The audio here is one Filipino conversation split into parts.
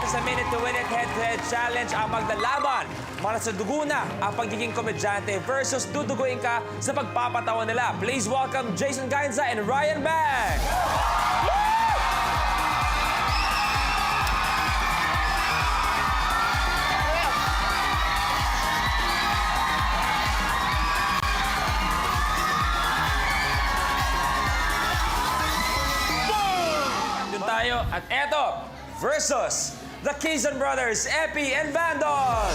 sa Minute to Win It Head-to-Head Challenge ang maglalaban. Para sa dugo na ang pagiging komedyante versus duduguin ka sa pagpapatawa nila. Please welcome Jason Gainza and Ryan Bang! Doon tayo. At eto, versus the Quezon Brothers, Epi and Vandal!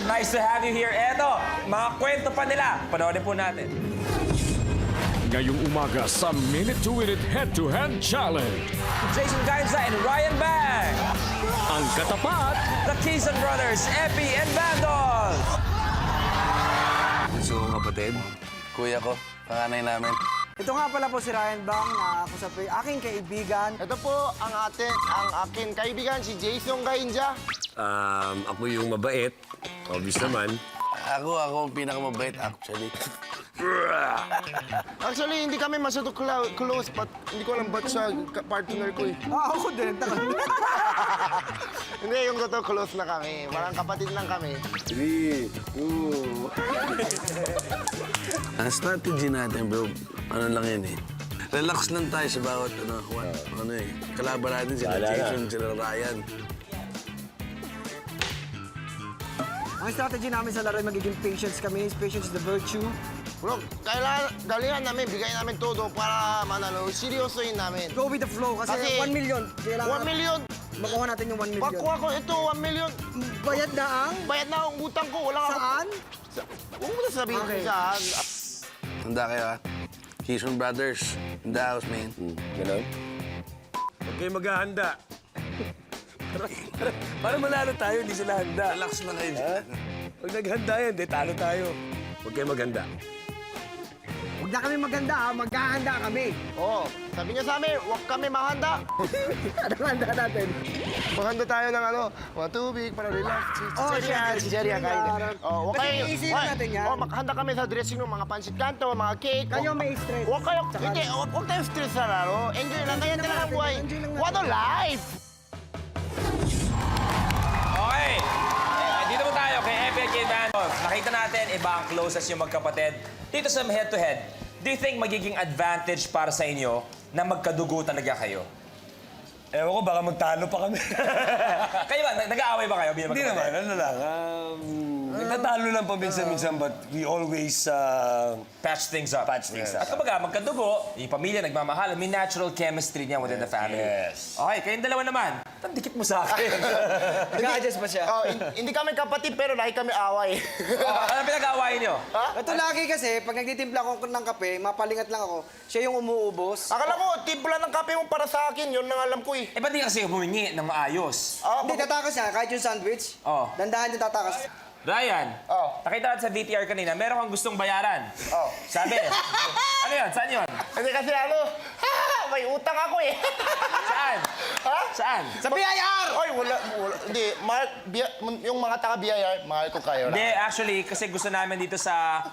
Nice to have you here. Eto, mga kwento pa nila. Panoorin po natin. Ngayong umaga sa Minute to Win It Head-to-Head Challenge. Jason Gainza and Ryan Bang! Ang katapat, The Quezon Brothers, Epi and Vandal! So, kapatid, kuya ko, panganay namin. Ito nga pala po si Ryan Bang na ako sa aking kaibigan. Ito po ang aking kaibigan, si Jason Gainza. Ako yung mabait. Obvious naman. Ako ang pinakamabait, actually. Actually, hindi kami masyado close, but hindi ko alam ba't siya partner ko eh. Ako din. Hindi, yung totoo close na kami. Parang kapatid lang kami. 3, 2... Ang strategy natin, bro, ano lang yan eh. Relax lang tayo sa bawat kalaban natin, sila Jason, sila Ryan. Ang strategy namin sa laro ay magiging patience kami. Patience is the virtue. Bro, kailangan galingan namin, bigay namin todo para manalo. Seryosohin namin. Go with the flow kasi, 1 million. 1 million? Makuha natin yung 1 million. Makuha ko ito, 1 million. Bayad na ang? Bayad na ang utang ko. Wala Saan? Huwag mo na sabihin Okay. saan. Handa kayo, ha? Quezon Brothers, in the house, man. Ganon? Huwag kayo maghahanda. Para manalo tayo, hindi sila handa. Relax lang kayo. Pag naghanda yan, di talo tayo. Huwag kayo maghanda. Huwag na kami maganda ha. Maghahanda kami. Oo, sabi niya sa amin, huwag kami mahanda. Anong handa natin? Maghanda tayo ng mga tubig para relax. Oh, Si Jerry, kain. Oh, Kasi iisip natin yan. Oh, maghanda kami sa dressing room, mga pansit kanto, mga cake. Kayo may stress. Huwag kayo, Tsaka- hindi, huwag tayong stress sa laro. Enjoy lang, ganyan talaga ang buhay. Enjoy lang natin. What a life! Okay. Dito po tayo kay Epi at kay Vandal. Nakita natin, iba ang closest yung magkapatid. Dito sa head-to-head, do you think magiging advantage para sa inyo na magkadugo talaga kayo? Ewan ko, baka magtalo pa kami. Kayo ba? Nag-aaway ba kayo bilang Hindi magkapatid? naman, ano lang. Nagtatalo lang paminsan-minsan, but we always Patch things up. patch things At up. kumbaga, magkadugo, yung pamilya nagmamahal, may natural chemistry niya within the family. Yes. Okay, kayong dalawa naman, tandikit mo sa akin. Nag-adjust ba siya? Oh, hindi kami kapatid, pero lagi kami away. Ano pinag-aawayan niyo? Ito lagi kasi, pag nagtitimpla ako ng kape, mapalingat lang ako, siya yung umuubos. Akala ko, timpla ng kape mo para sa akin, yun ang alam ko eh. Eh, ba't di kasi humingi ng maayos? Hindi, tatakas siya. Kahit yung sandwich, Oh. dandahan yung tatakas. Ryan, Oh. nakita natin sa VTR kanina, meron kang gustong bayaran. Oh. Sabi, ano yun? Saan yun? Kasi may utang ako eh. Saan? Ha? Saan? Sa BIR! Oy, wala. Hindi, yung mga taga-BIR, mahal ko kayo. Hindi, actually, kasi gusto namin dito sa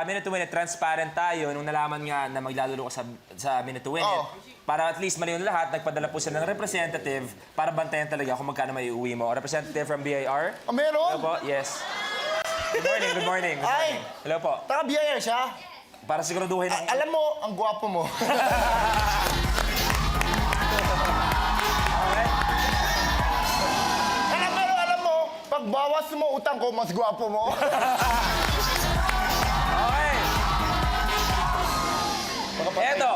Minute to Win It, transparent tayo nung nalaman nga na maglalaro ka sa Minute to Win It. Oh. Para at least maliwan lahat, nagpadala po sila ng representative para bantayan talaga kung magkano may uuwi mo. Representative from BIR. Oh, meron? Hello po, yes. Good morning, good morning. Good Ay! morning. Hello po. Taga-BIR siya. Para siguraduhin ang... Alam mo, ang gwapo mo. Pero alam mo, pag bawas mo utang ko, mas gwapo mo. Okay. Eto,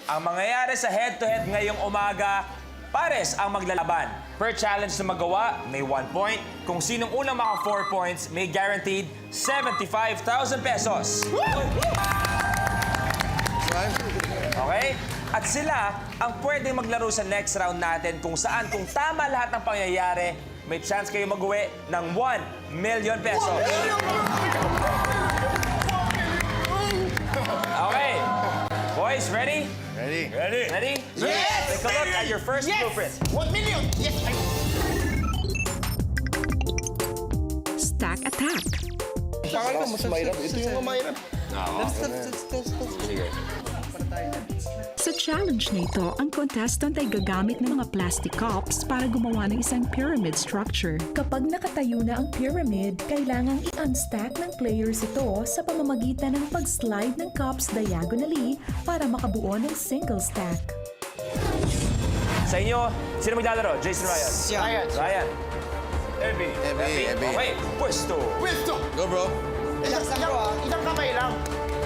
ang mangyayari sa head-to-head ngayong umaga, pares ang maglalaban. Per challenge na magawa, may 1 point. Kung sinong unang maka 4 points, may guaranteed 75,000 pesos. Okay? At sila ang pwedeng maglaro sa next round natin kung saan, kung tama lahat ng pangyayari, may chance kayo mag-uwi ng 1 million pesos. Okay. Boys, Guys, ready? Ready? Ready? Yes! Take a look at your first blueprint. 1 million! Yes! Ay, Stack attack. mahirap. Ito yung mahirap. Sa challenge na ito, ang contestant ay gagamit ng mga plastic cups para gumawa ng isang pyramid structure. Kapag nakatayo na ang pyramid, kailangang i-unstack ng players ito sa pamamagitan ng pag-slide ng cups diagonally para makabuo ng single stack. Sa inyo, sino maglalaro? Jason, Ryan? Ryan. Ryan. Ebi. Okay, pwesto. Pwesto! Go, bro. Isang kamay lang.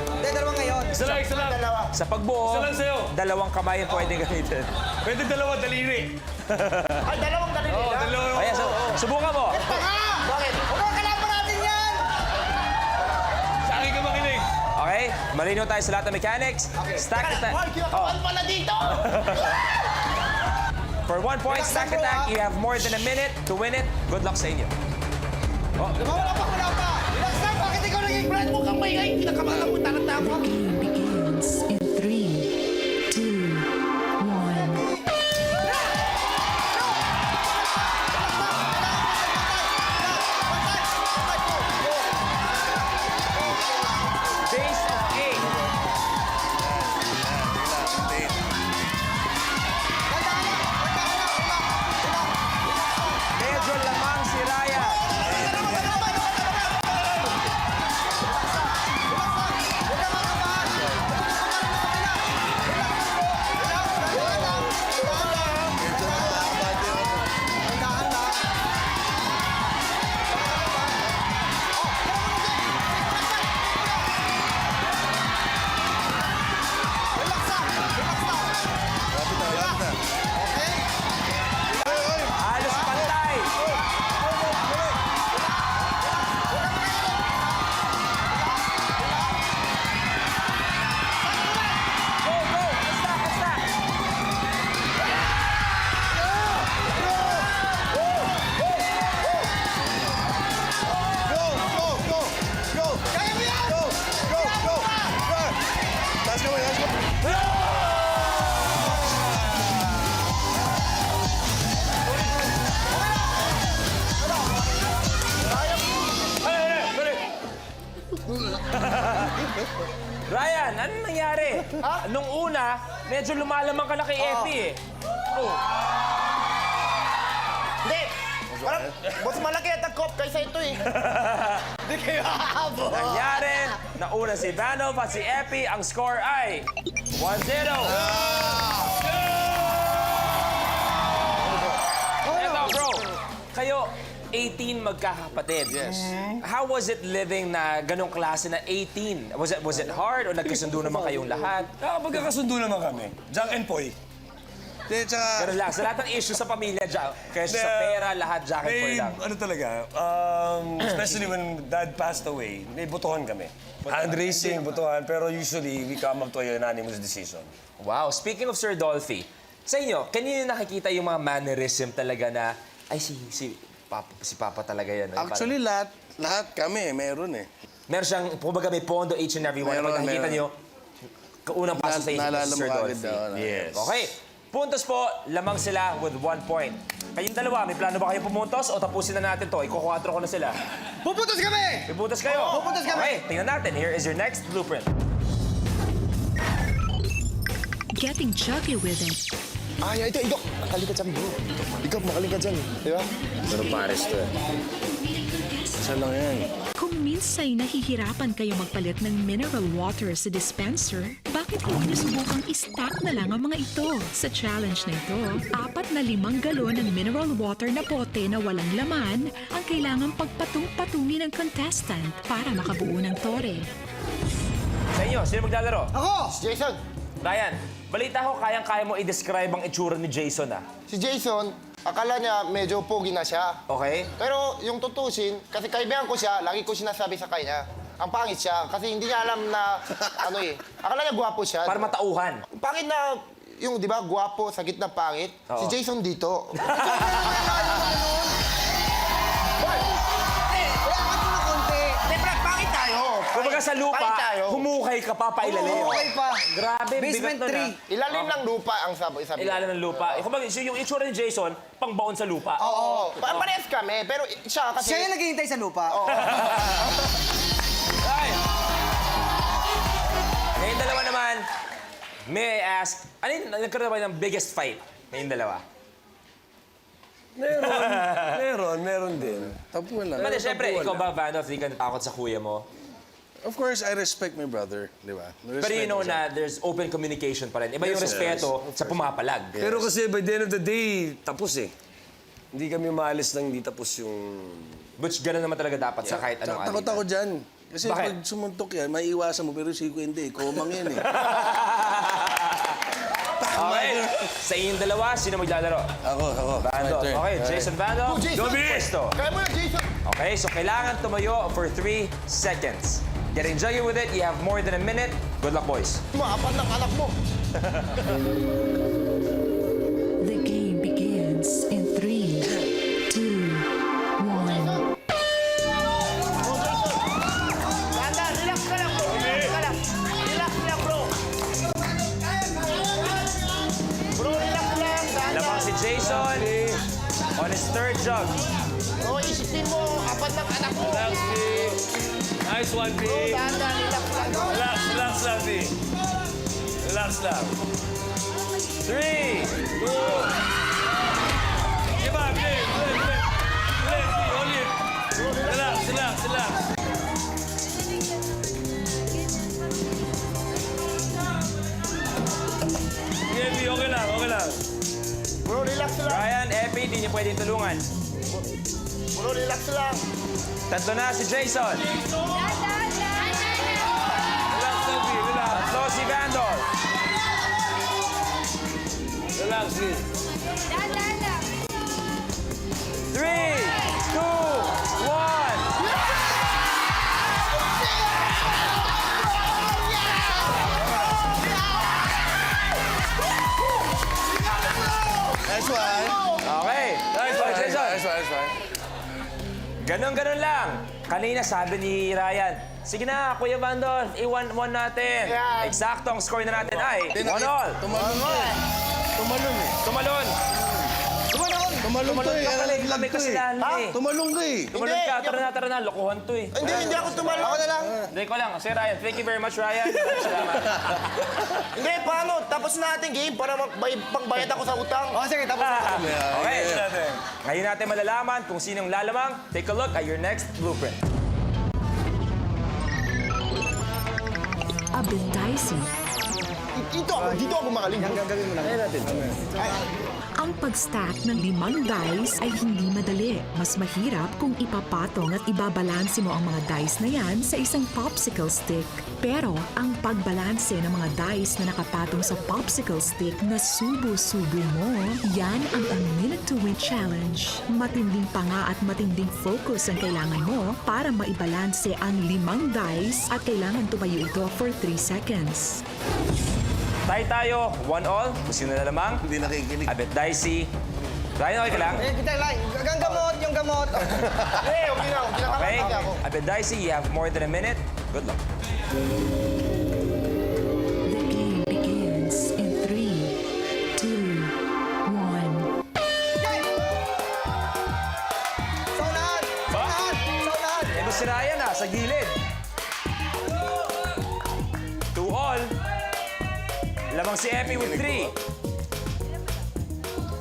Hindi, dalawa ngayon. Isa lang. Dalawa. Sa pagbuo, Isa lang sa'yo. dalawang kamay ang pwede gamitin. Pwede dalawa, daliri. Ay, dalawang daliri Oo, lang. dalawa. Ayan, subukan mo. Bakit? Huwag kalaban natin yan! Sa akin ka makinig. Okay, malinaw tayo sa lahat ng mechanics. Stack attack. Hoy, kinakawan pala dito! For 1 point, stack attack, you have more than a minute to win it. Good luck sa inyo. Wala pa! Relax lang, bakit ikaw naging friend mo? Kamay nga, kinakabahan mo, takot ako. Game begins in 3, 2, 1. Base of 8. Medyo lamang si Ryan. Halos pantay. Go, go! Basta! Ryan, anong nangyari? Nung una, medyo lumalamang ka na kay Effie eh. Oh. Hindi! Parang, mas malaki at ang cop kaysa ito eh. Hindi kayo hahabol. Nangyari, nauna si Vanov at si Epi, ang score ay 1-0. Eto bro, kayo 18 magkakapatid. Yes. How was it living na ganong klase na 18? Was it hard o nagkasundo naman kayong lahat? Nakapagkakasundo naman kami. Jack and Poy. Hindi, tsaka... Ganun lang, sa lahat ng issue sa pamilya, kaya sa pera, lahat jacket po lang. Ano talaga, especially when Dad passed away, may butuhan kami. Hand racing, butuhan, pero usually we come up to a unanimous decision. Wow, speaking of Sir Dolphy, sa inyo, kanino nakikita yung mga mannerism talaga na, ay si Papa talaga yan. Ay, Actually, lahat kami, meron eh. meron siyang, kumbaga may pondo each and every one. Pag nakikita Meron. nyo, kaunang paso sa isip Naalala si mo Sir agad Dolphy. daw, Yes. Okay, puntos po, lamang sila with 1 point. Kayong dalawa, may plano ba kayo pumuntos o tapusin na natin to? Iko-4 ko na sila. Pupuntos kami! Iputos kayo. Pupuntos kami! Okay, tingnan natin. Here is your next blueprint. Getting juggy with it. Ay, ito. Makaligad dyan, bro. Ikaw, makaligad dyan. Di ba? Pero pares to eh. Isa lang yan. Kung minsay nahihirapan kayo magpalit ng mineral water sa dispenser, bakit hindi nasubukang i-stack na lang ang mga ito? Sa challenge na ito, 4 na 5 galon ng mineral water na pote na walang laman ang kailangang pagpatung-patungin ng contestant para makabuo ng tore. Sa inyo, sino maglalaro? Ako! Jason, Ryan, balita ko kayang-kaya mo i-describe ang itsura ni Jason ah. si Jason, akala niya medyo pogi na siya. Okay? Pero yung tutusin, kasi kaibigan ko siya, lagi ko sinasabi sa kanya, ang pangit siya. Kasi hindi niya alam na, akala niya gwapo siya. Para matauhan. Pangit na, yung di ba, gwapo sa gitna pangit. Oo. Si Jason dito. Wala ka na konti. Siyempre, pangit tayo. Kumbaga ka sa lupa, Fight tayo. humukay ka pa pailalim. Okay pa. Grabe, Basement bigat nun, 3. Ilalim ng lupa ang sabi. Ilalim ng lupa. Kumbaga, yung itsura ni Jason, pangbaon sa lupa. Oo. Parehas kami, pero siya kasi... Siya yung naghihintay sa lupa. Ay! Ngayong dalawa naman, may I ask, ano yung nagkaroon ba ng biggest fight ngayong dalawa? Meron din. Tapuan lang. Kasi syempre, ikaw ba, Vandolph, di ka natakot sa kuya mo? Of course, I respect my brother, di ba? Pero you know na there's open communication pa rin. Iba yung respeto sa pumapalag. Pero kasi by the end of the day, tapos eh. Hindi kami maalis nang hindi tapos yung... Which gano'n naman talaga dapat sa kahit anong Takot ako dyan. Kasi Bakit? pag sumuntok yan, maiiwasan mo. Pero si ko hindi. Komang yan eh. Okay, sa inyong dalawa, sino maglalaro? Ako. Vandolph. My turn. Okay, Jason Vandolph. Go, Jason! Pwesto. Kaya mo na, Jason! Okay, so kailangan tumayo for 3 seconds. Getting juggy with it, you have more than a minute. Good luck, boys. Maapat ng anak mo. The game begins in 3, 2, 1. Ganda, relax ka lang, bro. Relax ka lang. Relax lang, bro. Bro, relax lang. Ganda. Lamang si Jason on his third jug. Bro, isipin mo, apat ng anak mo. Relax, B. Nice one, B. Bro, ganda, relax lang. Relax lang, B. Relax lang. 3, 2, Give up, play, hold it. Relax. Okay, B, okay lang. Bro, relax lang. Ryan, Epi, di niyo pwedeng tulungan. Bro, relax lang. Tatlo na si Jason. Relax lang, B, relax. Tatlo si Vandolph. Relax, B. 3, 2, 1. That's why. Okay. Nice one, Jason. That's why. Ganon lang. Kanina sabi ni Ryan, sige na, Kuya Vandolph, i-1 natin. Yan. Eksakto ang score na natin ay 1-all. Tumalon eh. Tumalon. Tumalon to eh. Kami kasi lalo eh. Tumalon ka eh. Tumalon ka, tara na, lokohan to eh. Hindi ako tumalo. Ako na lang. Hindi ko lang. Si Ryan, thank you very much, Ryan. Salamat. Hindi, paano? Tapos na ating game para pangbayad ako sa utang. Oh, sige, tapos na. Okay. Ngayon natin malalaman kung sinong lalamang. Take a look at your next blueprint. A bit dicey. Dito ako magaling. Ang gagawin mo lang. Ang pag-stack ng 5 dice ay hindi madali. Mas mahirap kung ipapatong at ibabalanse mo ang mga dice na yan sa isang popsicle stick. Pero ang pagbalanse ng mga dice na nakapatong sa popsicle stick na subo-subo mo, yan ang A Minute to Win Challenge. Matinding panga at matinding focus ang kailangan mo para maibalanse ang 5 dice at kailangan tumayo ito for 3 seconds. Tayo, 1-all. Kung sino na lamang. Hindi nakikinig. A bit dicey. Ryan, okay ka lang? Eh, kita lang. Ang gamot, yung gamot. Okay na. Okay. Kami ako. A bit dicey. You have more than a minute. Good luck. The game begins in 3, 2, 1. Saunahan! Saunahan! Ito si Ryan sa gilid. 2-all. Lamang si Epi with 3.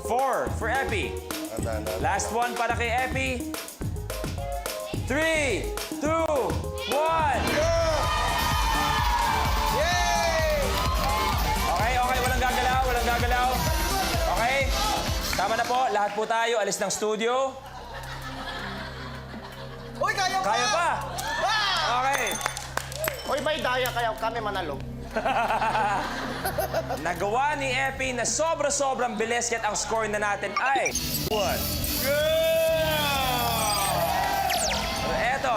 4 for Epi. Last one para kay Epi. 3, 2, 1. Okay, walang gagalaw. Okay, tama na po. Lahat po tayo, alis ng studio. Uy, kaya pa! Kaya pa. Okay. Hoy, may daya kaya kami manalo. Nagawa ni Epi na sobrang bilis kaya ang score na natin ay 1. Eto.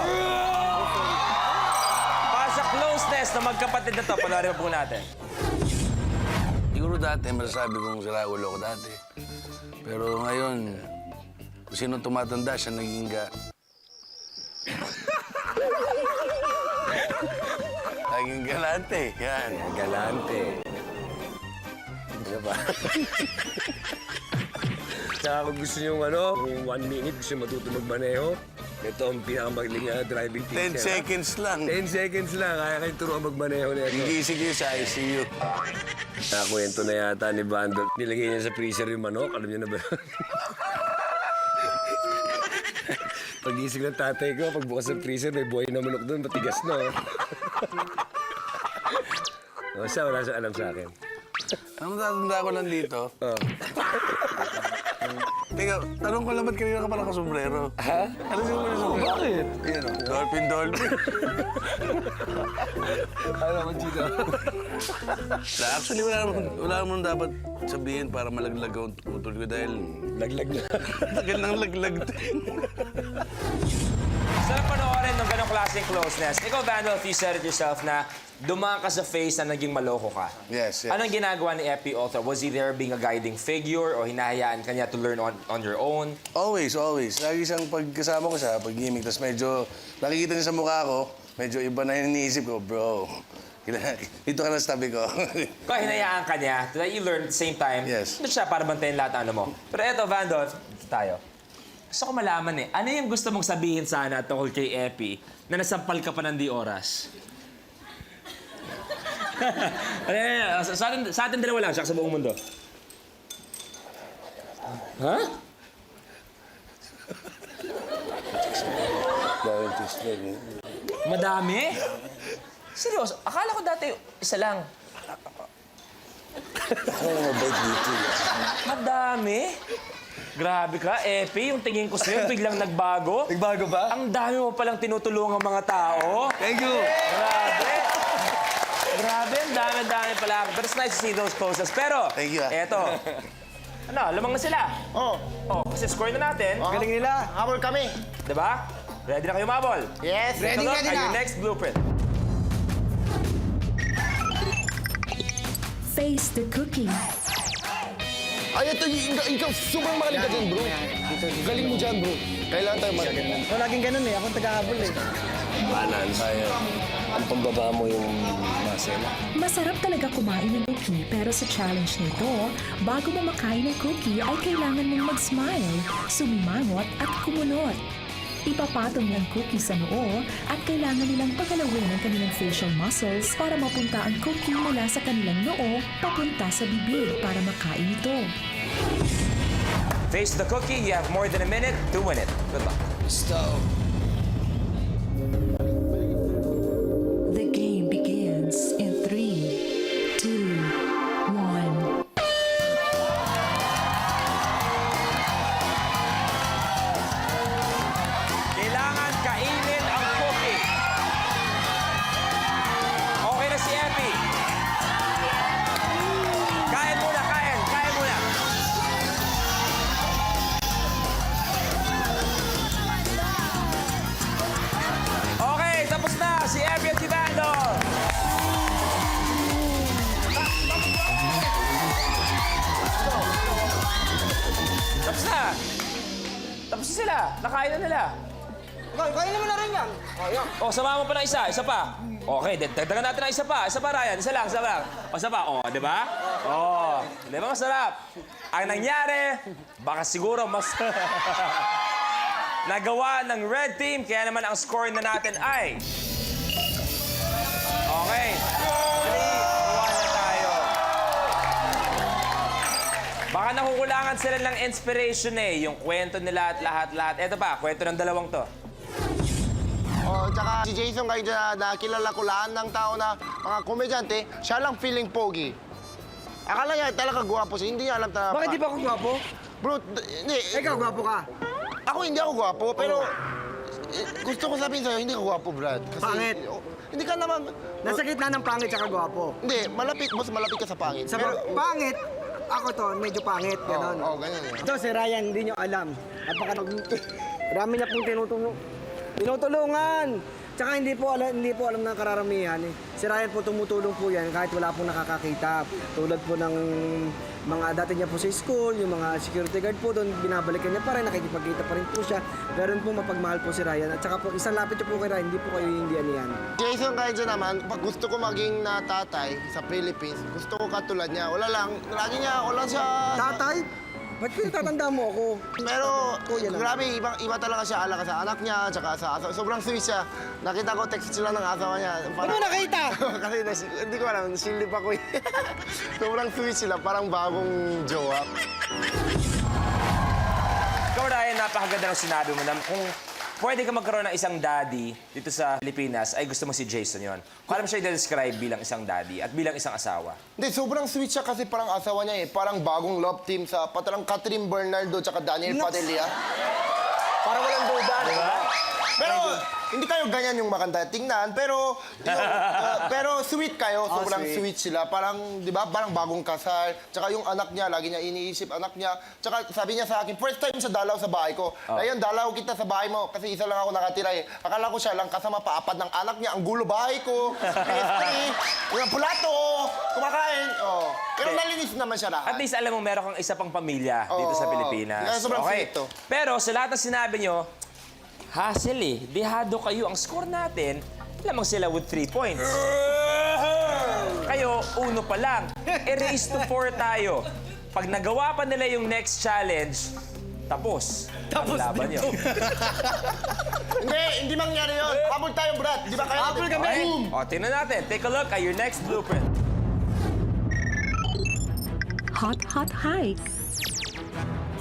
Para sa closeness na magkapatid na to, panoorin po natin. Siguro dati, masasabi kong sira ulo ko dati. Pero ngayon, kung sino tumatanda, siya naging Laging galante. Yan. Galante. Ano ba? Tsaka kung gusto nyo yung 1 minute, gusto nyo matuto magmaneho, ito ang pinakamagaling driving 10 teacher. seconds lang. 10 seconds lang, kaya kayo turuan magmaneho na ito. Sige sa ICU. Nakwento na yata ni Bandol. Nilagay niya sa freezer yung manok. Alam niyo na ba? Pag-isig ng tatay ko, pagbukas ng freezer, may buhay na manok doon. Matigas na. O siya, wala siyang alam sa akin. Ang tatanda ko lang dito. Oh. Teka, tanong ko lang ba't kanina ka pa nakasombrero? Ha? Ano siguro yung sombrero? Bakit? Yan o. Dolphin. Ano naman dito? Actually, wala naman dapat sabihin para malaglag ang utol ko dahil Laglag na. tagal ng laglag. Sarap panoorin ng ganong klaseng closeness. Ikaw, Vandal, if you said it yourself na dumaan ka sa face na naging maloko ka. Yes. Anong ginagawa ni Epi Author? Was he there being a guiding figure o hinahayaan ka niya to learn on your own? Always. Lagi siyang pagkasama ko siya, pag-gimmick, tapos medyo nakikita niya sa mukha ko, medyo iba na yung iniisip ko, bro. Dito ka na sa tabi ko. Kung hinayaan ka niya, that you learn at the same time, Yes. doon siya para bantayan lahat ano mo. Pero eto, Vandal, tayo. Gusto ko malaman ano yung gusto mong sabihin sana tungkol kay Epi na nasampal ka pa ng di oras? Sa atin dalawa lang, siya sa buong mundo. Ha? Madami? Seryoso? Akala ko dati isa lang. Madami? Grabe ka, Epi. Yung tingin ko sa'yo, biglang nagbago. Nagbago ba? Ang dami mo palang tinutulungan mga tao. Thank you. Grabe. Grabe, ang dami pala. But it's nice to see those closes. Pero, Thank you, ah. eto. Lamang na sila. Oh, Kasi score na natin. Galing nila. habol kami. Diba? Ready na kayo mabol? Yes. Ready Ito na. your next blueprint. Face the cookie. Ay, ito, ikaw, sobrang magaling ka dyan, bro. Galing mo dyan, bro. Kailangan tayo magaling. So, laging ganun eh. Ako ang taga-habol eh. Balance. Ang pambaba mo yung muscle. Masarap talaga kumain ng cookie pero sa challenge nito, bago mo makain ng cookie ay kailangan mong mag-smile, sumimangot at kumunot. Ipapatong nilang cookie sa noo at kailangan nilang pagalawin ang kanilang facial muscles para mapunta ang cookie mula sa kanilang noo papunta sa bibig para makain ito. Face the cookie. You have more than a minute to win it. Good luck. The game begins in 3, 2, 1. Kailangan kainin ang cookie. Okay na si Epi. Kain muna, kain. Kain muna. Okay, tapos na. Si Epi at si Vandal. Tapos na. Tapos na sila. Nakain na nila. Kainin mo na rin yan. Oh, sama mo pa ng isa. Isa pa. Okay, dagdagan natin ng isa pa. Isa pa, Ryan. Isa lang. O, isa pa. Oh, di ba? Oh, di ba masarap? Ang nangyari, baka siguro mas... nagawa ng red team, kaya naman ang score na natin ay... Okay. 3-1 na tayo. Baka nakukulangan sila ng inspiration yung kwento nila at lahat-lahat. Eto pa, kwento ng dalawang to. Oh, tsaka si Jason kayo dyan na kilala ko lahat ng tao na mga komedyante, siya lang feeling pogi. Akala niya talaga gwapo siya, hindi niya alam talaga. Bakit di ba ako gwapo? Bro, hindi. Ikaw, gwapo ka. Ako hindi ako gwapo, pero gusto ko sabihin sa'yo, hindi ka gwapo, Brad. Kasi, Pangit. Hindi ka naman... Nasa gitna ng pangit tsaka gwapo. Hindi, mas malapit ka sa pangit. Sa pangit, ako to, medyo pangit, gano'n. Oo, ganyan. Ito si Ryan, hindi nyo alam. Dami niya pong tinutulungan. Tsaka hindi po alam ng kararamihan. Si Ryan po tumutulong po yan kahit wala pong nakakakita. Tulad po ng mga dati niya po sa school, yung mga security guard po doon, binabalikan niya pa rin, nakikipagkita pa rin po siya. Meron po mapagmahal po si Ryan. At saka po, isang lapit niyo po kay Ryan, hindi po kayo hindi yan. Jason Kaijo naman, pag gusto ko maging na tatay sa Philippines, gusto ko katulad niya. Wala lang, lagi niya, wala siya... Tatay? Ba't pinatanda mo ako? Pero, Kuya lang. grabe, iba talaga siya ala sa anak niya, tsaka sa asawa. Sobrang sweet siya. Nakita ko, text sila ng asawa niya. Ano nakita? Kasi hindi ko alam, silip ako eh. Sobrang sweet sila, parang bagong jowa. Ikaw, Ryan, napakaganda ng sinabi mo na kung pwede ka magkaroon ng isang daddy dito sa Pilipinas, ay gusto mo si Jason yon. Paano mo siya i-describe bilang isang daddy at bilang isang asawa? Hindi, sobrang sweet siya kasi parang asawa niya eh. Parang bagong love team sa patarang Catherine Bernardo tsaka Daniel Padilla. Parang walang duda, di ba? Pero, hindi kayo ganyan yung maganda tingnan, pero, pero sweet kayo, sobrang sweet sila. Parang, di ba, parang bagong kasal. Tsaka yung anak niya, lagi niya iniisip anak niya. Tsaka sabi niya sa akin, first time sa dalaw sa bahay ko. Ayun, dalaw kita sa bahay mo, kasi isa lang ako nakatira eh. Akala ko siya lang kasama pa-apat ng anak niya, ang gulo bahay ko, PS3, yung pulato, kumakain. Oh. Pero nalinis naman siya lahat. At least alam mo, meron kang isa pang pamilya dito sa Oo. Pilipinas. Kaya sobrang sweet to. Pero sa lahat ng sinabi nyo, hassle eh. Dehado kayo. Ang score natin, lamang sila with 3 points. Kayo, 1 pa lang. Raise to 4 tayo. Pag nagawa pa nila yung next challenge, tapos ang laban nyo. Hindi mangyari yun. Habol tayo, Brad. Di ba kaya? Habol kami. Boom! O, tingnan natin. Take a look at your next blueprint. Hot hike.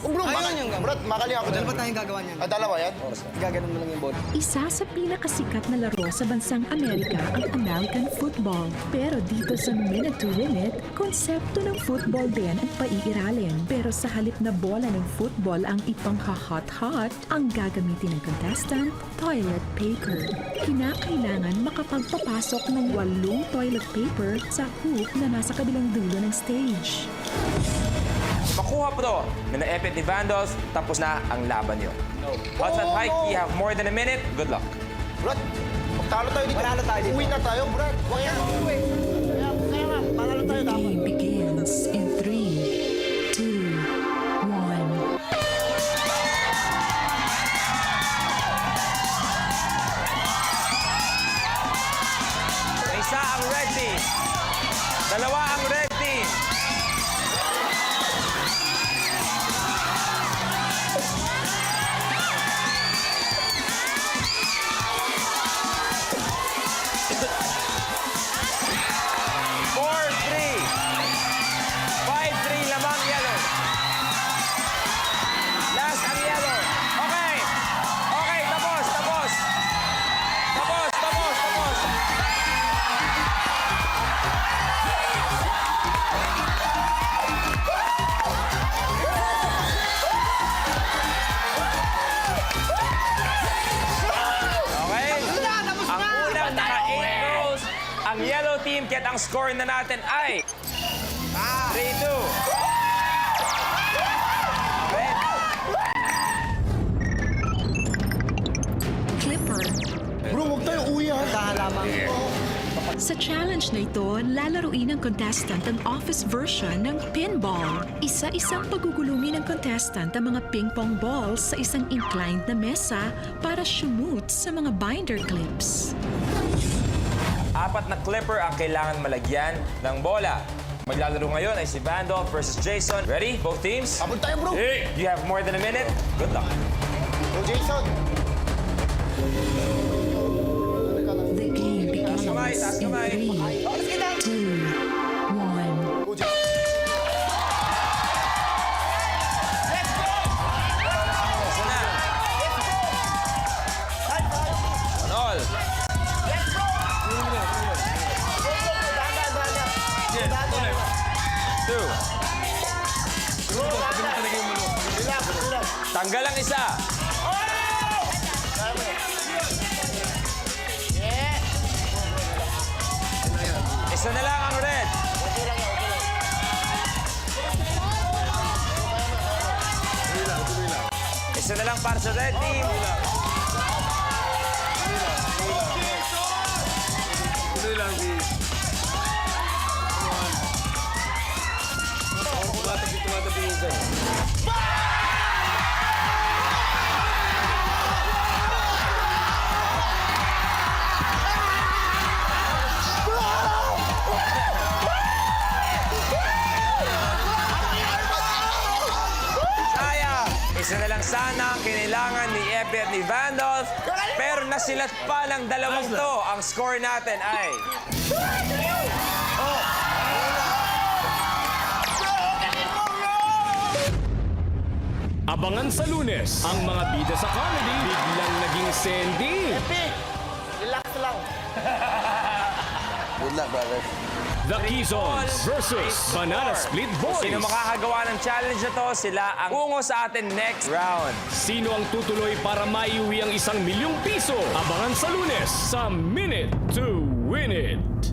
Bro, Ayun yung Brad, makali ako dyan. Ano ba tayong gagawa niyan? Dalawa yan? Gaganon mo lang yung ball. Isa sa pinakasikat na laro sa bansang Amerika ang American football. Pero dito sa Minute to Win It, konsepto ng football din ang paiiralin. Pero sa halip na bola ng football ang ipangha-hot-hot, ang gagamitin ng contestant, toilet paper. Kinakailangan makapagpapasok ng 8 toilet paper sa hoop na nasa kabilang dulo ng stage. Makuha po to na na-epit ni Vandals, tapos na ang laban nyo. Hot shot hike, you have more than a minute. Good luck. Brad, magtalo tayo dito. Manalo tayo dito. Uwi na tayo, Brad. Kaya nga, manalo tayo dapat. Game begins in 3, 2, 1. Isa ang red team. Dalawa ang red team. Team, kaya ang score na natin ay 3-2. Clipper. Bro, huwag tayo uwi ha. Sa challenge na ito, lalaruin ng contestant ang office version ng pinball. Isa-isang pagugulungin ng contestant ang mga ping-pong balls sa isang inclined na mesa para shoot sa mga binder clips. 4 na clipper ang kailangan malagyan ng bola. Maglalaro ngayon ay si Vandal versus Jason. Ready, both teams? Habol tayo, bro. You have more than a minute. Good luck. Bro, Jason. The game begins kamay, taas in kamay. 3, 2, 1. Bro, Jason. Isa na. Manol. Two. Tanggal ang isa. Isa na lang ang red. Isa na lang para sa red team. lang, please. Come on. Tumatabi yung dyan. Sayang! Isa na lang sana ang kinailangan ni Epi at ni Vandolph. Pero nasilat pa ng dalawang to. Ang score natin ay... Abangan sa Lunes, ang mga bida sa comedy biglang naging Sandy. Relax lang. Good luck, brother. The Quezons versus Banana Split Boys. Sino makakagawa ng challenge na to, sila ang ungo sa atin next round. Sino ang tutuloy para maiuwi ang 1 milyong piso? Abangan sa Lunes sa Minute to Win It.